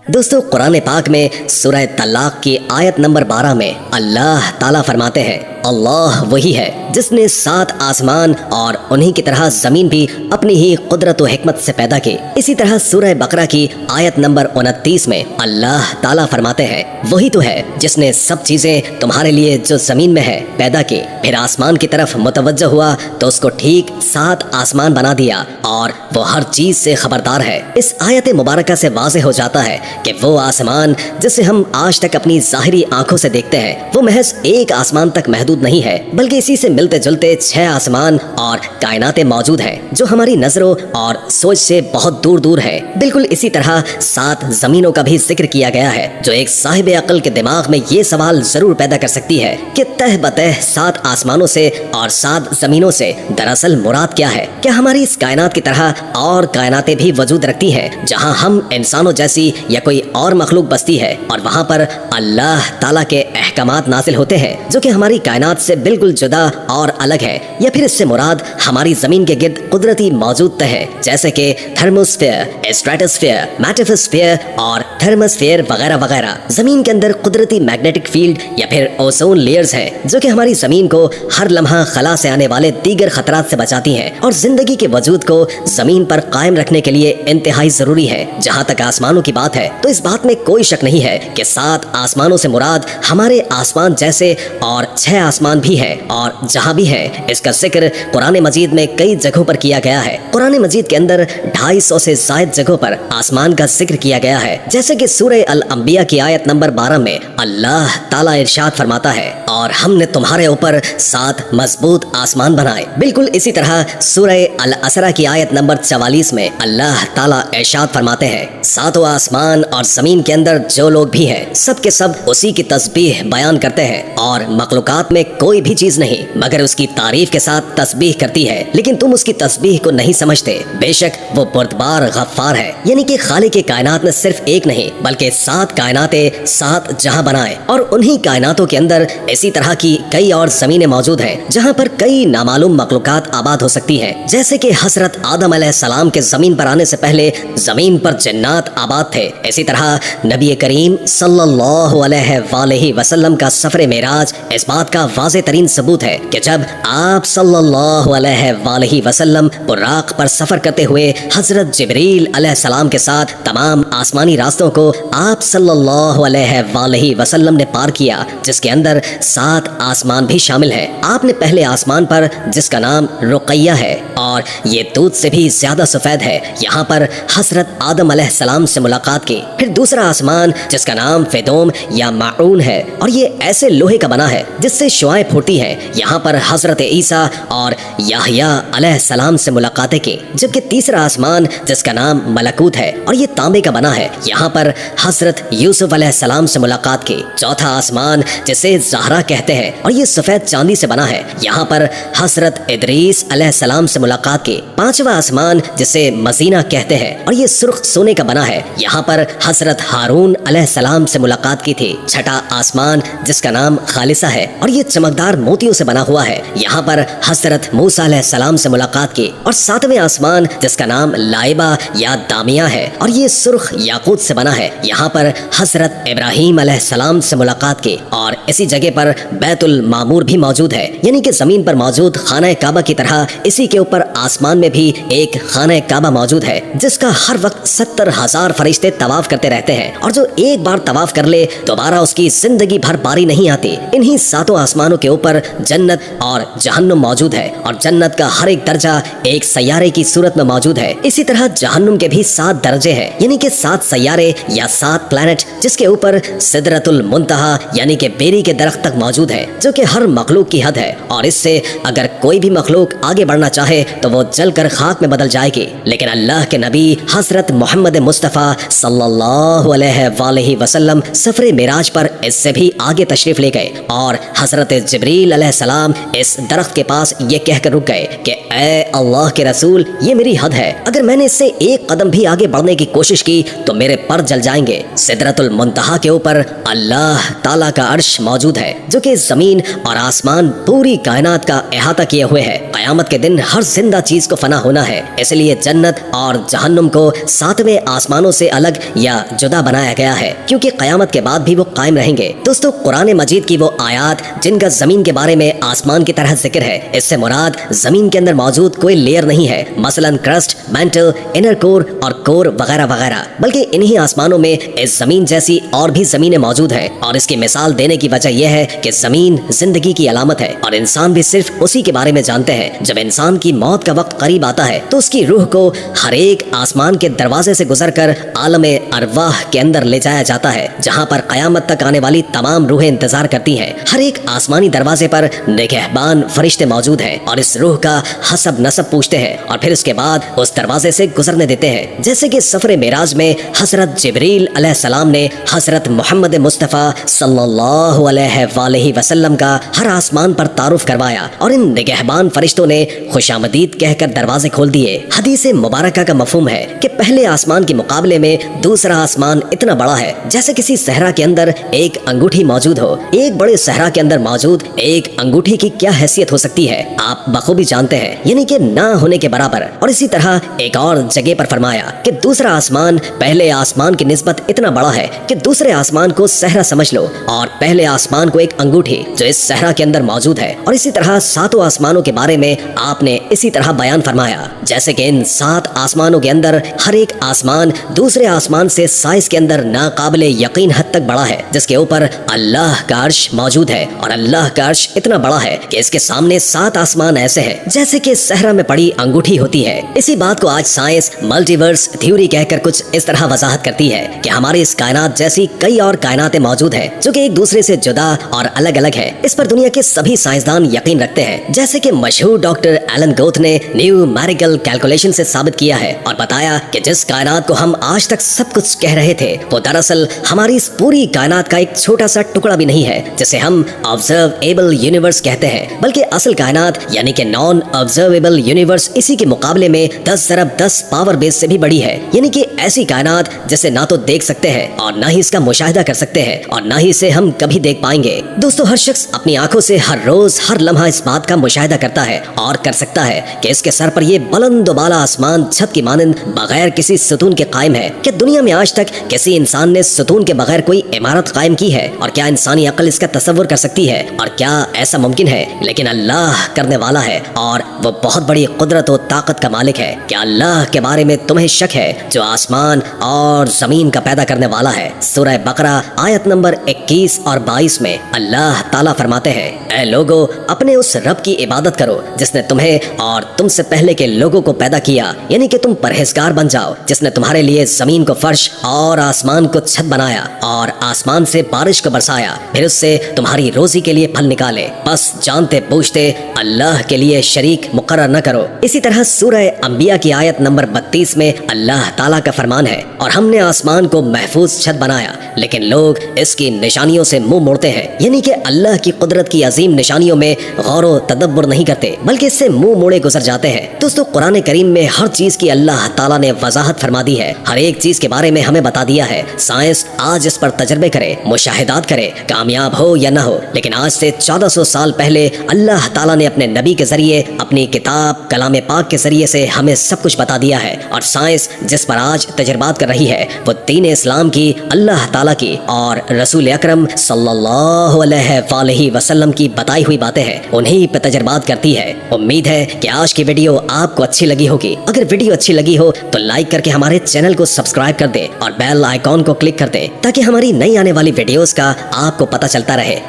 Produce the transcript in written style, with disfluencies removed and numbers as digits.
دوستو قرآن پاک میں سورہ طلاق کی آیت نمبر 12 میں اللہ تعالیٰ فرماتے ہیں اللہ وہی ہے جس نے 7 آسمان اور انہی کی طرح زمین بھی اپنی ہی قدرت و حکمت سے پیدا کی۔ اسی طرح سورہ بقرہ کی آیت نمبر 29 میں اللہ تعالیٰ فرماتے ہیں وہی تو ہے جس نے سب چیزیں تمہارے لیے جو زمین میں ہے پیدا کی، پھر آسمان کی طرف متوجہ ہوا تو اس کو ٹھیک 7 آسمان بنا دیا اور وہ ہر چیز سے خبردار ہے۔ اس آیت مبارکہ سے واضح ہو جاتا ہے کہ وہ آسمان جسے ہم آج تک اپنی ظاہری آنکھوں سے دیکھتے ہیں وہ محض ایک آسمان تک محدود نہیں ہے، بلکہ اسی سے ملتے جلتے 6 آسمان اور کائناتیں موجود ہیں جو ہماری نظروں اور سوچ سے بہت دور دور ہے۔ بالکل اسی طرح 7 زمینوں کا بھی ذکر کیا گیا ہے جو ایک صاحب عقل کے دماغ میں یہ سوال ضرور پیدا کر سکتی ہے کہ تہ بتہ 7 آسمانوں سے اور 7 زمینوں سے دراصل مراد کیا ہے؟ کیا ہماری اس کائنات کی طرح اور کائناتیں بھی وجود رکھتی ہیں جہاں ہم انسانوں جیسی یا کوئی اور مخلوق بستی ہے اور وہاں پر اللہ تعالیٰ کے احکامات نازل ہوتے ہیں جو کہ ہماری کائنات سے بالکل جدا اور الگ ہے؟ یا پھر اس سے مراد ہماری زمین کے گرد قدرتی موجود تہ ہے جیسے کہ تھرموسفیئر، اسٹریٹوسفیئر، میٹافسفیئر اور تھرموسفیئر وغیرہ وغیرہ؟ زمین کے اندر قدرتی میگنیٹک فیلڈ یا پھر اوزون لیئرز ہیں جو کہ ہماری زمین کو ہر لمحہ خلا سے آنے والے دیگر خطرات سے بچاتی ہیں اور زندگی کے وجود کو زمین پر قائم رکھنے کے لیے انتہائی ضروری ہے۔ جہاں تک آسمانوں کی بات ہے تو اس بات میں کوئی شک نہیں ہے کہ 7 آسمانوں سے مراد ہمارے آسمان جیسے اور 6 آسمان بھی ہیں، اور جہاں بھی ہے اس کا ذکر قرآن مجید میں کئی جگہوں پر کیا گیا ہے۔ قرآن مجید کے اندر 250 سے زائد جگہوں پر آسمان کا ذکر کیا گیا ہے، جیسے کہ سورہ الانبیاء کی آیت نمبر 12 میں اللہ تعالیٰ ارشاد فرماتا ہے اور ہم نے تمہارے اوپر 7 مضبوط آسمان بنائے۔ بالکل اسی طرح سورہ الاسراء کی آیت نمبر 44 میں اللہ تعالیٰ ارشاد فرماتے ہیں 7 آسمان اور زمین کے اندر جو لوگ بھی ہیں سب کے سب اسی کی تسبیح بیان کرتے ہیں، اور مخلوقات میں کوئی بھی چیز نہیں مگر اس کی تعریف کے ساتھ تسبیح کرتی ہے، لیکن تم اس کی تسبیح کو نہیں سمجھتے۔ بے شک وہ بردبار غفار ہے۔ یعنی کہ خالق کائنات نے صرف ایک نہیں بلکہ 7 کائناتیں 7 جہاں بنائے، اور انہی کائناتوں کے اندر اسی طرح کی کئی اور زمینیں موجود ہیں جہاں پر کئی نامعلوم مخلوقات آباد ہو سکتی ہیں، جیسے کہ حضرت آدم علیہ السلام کے زمین پر آنے سے پہلے زمین پر جنات آباد تھے۔ اسی طرح نبی کریم صلی اللہ علیہ وآلہ وسلم کا سفر معراج اس بات کا واضح ترین ثبوت ہے کہ جب آپ صلی اللہ علیہ وآلہ وسلم براق پر سفر کرتے ہوئے حضرت جبریل علیہ السلام کے ساتھ تمام آسمانی راستوں کو آپ صلی اللہ علیہ وآلہ وسلم نے پار کیا، جس کے اندر 7 آسمان بھی شامل ہے۔ آپ نے پہلے آسمان پر جس کا نام رقیہ ہے اور یہ دودھ سے بھی زیادہ سفید ہے، یہاں پر حضرت آدم علیہ السلام سے ملاقات کی۔ پھر دوسرا آسمان جس کا نام فیدوم یا معون ہے اور یہ ایسے لوہے کا بنا ہے جس سے شعائیں پھوٹتی ہیں، یہاں پر حضرت عیسیٰ اور یحییٰ علیہ السلام سے ملاقاتیں کی۔ جبکہ تیسرا آسمان جس کا نام ملکوت ہے اور یہ تانبے کا بنا ہے، یہاں پر حضرت یوسف علیہ السلام سے ملاقات کی۔ چوتھا آسمان جسے زہرا کہتے ہیں اور یہ سفید چاندی سے بنا ہے، یہاں پر حضرت ادریس علیہ السلام سے ملاقات کی۔ پانچواں آسمان جسے مزینہ کہتے ہیں اور یہ سرخ سونے کا بنا ہے، یہاں پر حضرت ہارون علیہ السلام سے ملاقات کی تھی۔ چھٹا آسمان جس کا نام خالصہ ہے اور یہ چمکدار موتیوں سے بنا ہوا ہے، یہاں پر حضرت موسیٰ علیہ السلام سے ملاقات کی۔ اور ساتویں آسمان جس کا نام لائبہ یا دامیہ ہے اور یہ سرخ یاقوت سے بنا ہے، یہاں پر حضرت ابراہیم علیہ السلام سے ملاقات کی۔ اور اسی جگہ پر بیت المعمور بھی موجود ہے، یعنی کہ زمین پر موجود خانہ کعبہ کی طرح اسی کے اوپر آسمان میں بھی ایک خانہ کعبہ موجود ہے جس کا ہر وقت 70,000 فرشتے طواف کرتے رہتے ہیں، اور جو ایک بار طواف کر لے دوبارہ اس کی زندگی بھر باری نہیں آتی۔ انہی 7 آسمانوں کے اوپر جنت اور جہنم موجود ہے، اور جنت کا ہر ایک درجہ ایک سیارے کی صورت میں موجود ہے۔ اسی طرح جہنم کے بھی 7 درجے ہیں، یعنی کہ 7 سیارے یا 7 پلانٹ، جس کے اوپر سدرۃ المنتہا یعنی کہ بیری کے درخت تک موجود ہے جو کہ ہر مخلوق کی حد ہے، اور اس سے اگر کوئی بھی مخلوق آگے بڑھنا چاہے تو وہ جل کر خاک میں بدل جائے گی۔ لیکن اللہ کے نبی حضرت محمد مصطفیٰ صلی اللہ علیہ وآلہ وسلم سفر معراج پر اس سے بھی آگے تشریف لے گئے، اور حضرت جبریل علیہ السلام اس درخت کے پاس یہ کہہ کر رک گئے کہ اے اللہ کے رسول، یہ میری حد ہے، اگر میں نے اس سے ایک قدم بھی آگے بڑھنے کی کوشش کی تو میرے پر جل جائیں گے۔ سدرۃ المنتہا کے اوپر اللہ تعالیٰ کا عرش موجود ہے جو کہ زمین اور آسمان پوری کائنات کا احاطہ کیے ہوئے ہے۔ قیامت کے دن ہر زندہ زندہ چیز کو فنا ہونا ہے، اس لیے جنت اور جہنم کو 7ویں آسمانوں سے الگ یا جدا بنایا گیا ہے، کیونکہ قیامت کے بعد بھی وہ قائم رہیں گے۔ دوستو، قرآن مجید کی وہ آیات جن کا زمین کے بارے میں آسمان کی طرح ذکر ہے، اس سے مراد زمین کے اندر موجود کوئی لیئر نہیں ہے، مثلا کرسٹ، مینٹل، انر کور اور کور وغیرہ وغیرہ، بلکہ انہی آسمانوں میں اس زمین جیسی اور بھی زمینیں موجود ہیں، اور اس کی مثال دینے کی وجہ یہ ہے کہ زمین زندگی کی علامت ہے، اور انسان بھی صرف اسی کے بارے میں جانتے ہیں۔ جب انسان کی موت کا وقت قریب آتا ہے تو اس کی روح کو ہر ایک آسمان کے دروازے سے گزر کر عالم ارواح کے اندر لے جایا جاتا ہے، جہاں پر قیامت تک آنے والی تمام روحیں انتظار کرتی ہیں۔ ہر ایک آسمانی دروازے پر نگہبان فرشتے موجود ہیں اور اس روح کا حسب نسب پوچھتے ہیں اور پھر اس کے بعد اس دروازے سے گزرنے دیتے ہیں، جیسے کہ سفر معراج میں حضرت جبریل علیہ السلام نے حضرت محمد مصطفیٰ صلی اللہ علیہ وآلہ وسلم کا ہر آسمان پر تعارف کروایا، اور ان نگہبان فرشتوں نے خوش آمدید کہہ کر دروازے کھول دیے۔ حدیث مبارکہ کا مفہوم ہے کہ پہلے آسمان کے مقابلے میں دوسرا آسمان اتنا بڑا ہے جیسے کسی صحرا کے اندر ایک انگوٹھی موجود ہو۔ ایک بڑے صحرا کے اندر موجود ایک انگوٹھی کی کیا حیثیت ہو سکتی ہے آپ بخوبی جانتے ہیں، یعنی کہ نہ ہونے کے برابر۔ اور اسی طرح ایک اور جگہ پر فرمایا کہ دوسرا آسمان پہلے آسمان کی نسبت اتنا بڑا ہے کہ دوسرے آسمان کو صحرا سمجھ لو اور پہلے آسمان کو ایک انگوٹھی جو اس صحرا کے اندر موجود ہے۔ اور اسی طرح 7 آسمانوں کے بارے میں آپ نے اسی طرح بیان فرمایا، جیسے کہ ان 7 آسمانوں کے اندر ہر ایک آسمان دوسرے آسمان سے سائز کے اندر ناقابل یقین حد تک بڑا ہے، جس کے اوپر اللہ کا عرش موجود ہے، اور اللہ کا عرش اتنا بڑا ہے کہ اس کے سامنے 7 آسمان ایسے ہیں جیسے کہ صحرا میں پڑی انگوٹھی ہوتی ہے۔ اسی بات کو آج سائنس ملٹی ورس تھیوری کہہ کر کچھ اس طرح وضاحت کرتی ہے کہ ہماری اس کائنات جیسی کئی اور کائناتیں موجود ہیں جو کہ ایک دوسرے سے جدا اور الگ الگ ہے۔ اس پر دنیا کے سبھی سائنسدان یقین رکھتے ہیں، جیسے کہ مشہور ڈاکٹر ایلن گوتھ نے نیومیریکل کیلکولیشن سے ثابت کیا ہے اور بتایا کہ جس کائنات کو ہم آج تک سب کچھ کہہ رہے تھے وہ دراصل ہماری اس پوری کائنات کا ایک چھوٹا سا ٹکڑا بھی نہیں ہے، جسے ہم آبزرویبل یونیورس کہتے ہیں، بلکہ اصل کائنات یعنی کہ نان آبزرویبل یونیورس اسی کے مقابلے میں 10 پاور بیس سے بھی بڑی ہے، یعنی کہ ایسی کائنات جسے نہ تو دیکھ سکتے ہیں اور نہ ہی اس کا مشاہدہ کر سکتے ہیں اور نہ ہی اسے ہم کبھی دیکھ پائیں گے۔ دوستو، ہر شخص اپنی آنکھوں سے ہر روز ہر لمحہ اس بات کا مشاہدہ کرتا ہے اور کر سکتا ہے کہ اس کے سر پر یہ بلند و بالا آسمان چھت کی مانند بغیر کسی ستون کے قائم ہے۔ کہ دنیا میں آج تک کسی انسان نے ستون کے بغیر کوئی عمارت قائم کی ہے؟ اور کیا انسانی عقل اس کا تصور کر سکتی ہے؟ اور کیا ایسا ممکن ہے؟ لیکن اللہ کرنے والا ہے اور وہ بہت بڑی قدرت و طاقت کا مالک ہے۔ کیا اللہ کے بارے میں تمہیں شک ہے جو آسمان اور زمین کا پیدا کرنے والا ہے؟ سورہ بقرہ آیت نمبر 21 اور 22 میں اللہ تعالیٰ فرماتے ہیں، اے لوگو، اپنے اس رب کی عبادت کرو جس نے تمہیں اور تم سے پہلے کے لوگوں کو پیدا کیا، یعنی کہ تم پرہیزگار بن جاؤ، جس نے تمہارے لیے زمین کو فرش اور آسمان کو چھت بنایا اور آسمان سے بارش کو برسایا، پھر اس سے تمہاری روزی کے لیے پھل نکالے، بس جانتے بوجھتے اللہ کے لیے شریک مقرر نہ کرو۔ اسی طرح سورہ انبیاء کی آیت نمبر 32 میں اللہ تعالیٰ کا فرمان ہے، اور ہم نے آسمان کو محفوظ چھت بنایا لیکن لوگ اس کی نشانیوں سے منہ موڑتے ہیں، یعنی کہ اللہ کی قدرت کی عظیم نشانیوں میں غور و تدبر نہیں کرتے بلکہ اس سے منہ موڑے گزر جاتے ہیں۔ دوستو، قرآن کریم میں ہر چیز کی اللہ تعالیٰ نے وضاحت فرما دی ہے، ہر ایک چیز کے بارے میں ہمیں بتا دیا ہے۔ سائنس آج اس پر تجربے کرے، مشاہدات کرے، کامیاب ہو یا نہ ہو، لیکن آج سے 1400 سال پہلے اللہ تعالیٰ نے اپنے نبی کے ذریعے اپنی کتاب کلام پاک کے ذریعے سے ہمیں سب کچھ بتا دیا ہے، اور سائنس جس پر آج تجربات کر رہی ہے وہ دین اسلام کی، اللہ تعالیٰ کی اور رسول اکرم صلی اللہ علیہ وآلہ وسلم کی بتائی ہوئی باتیں ہیں، انہی پہ تجربات کرتی ہے۔ امید ہے کہ آج کی ویڈیو آپ کو اچھی لگی ہوگی۔ اگر ویڈیو اچھی لگی ہو تو لائک کر کے ہمارے چینل کو سبسکرائب کر دیں اور بیل آئیکن کو کلک کر دیں تاکہ ہماری نئی آنے والی ویڈیوز کا آپ کو پتہ چلتا رہے۔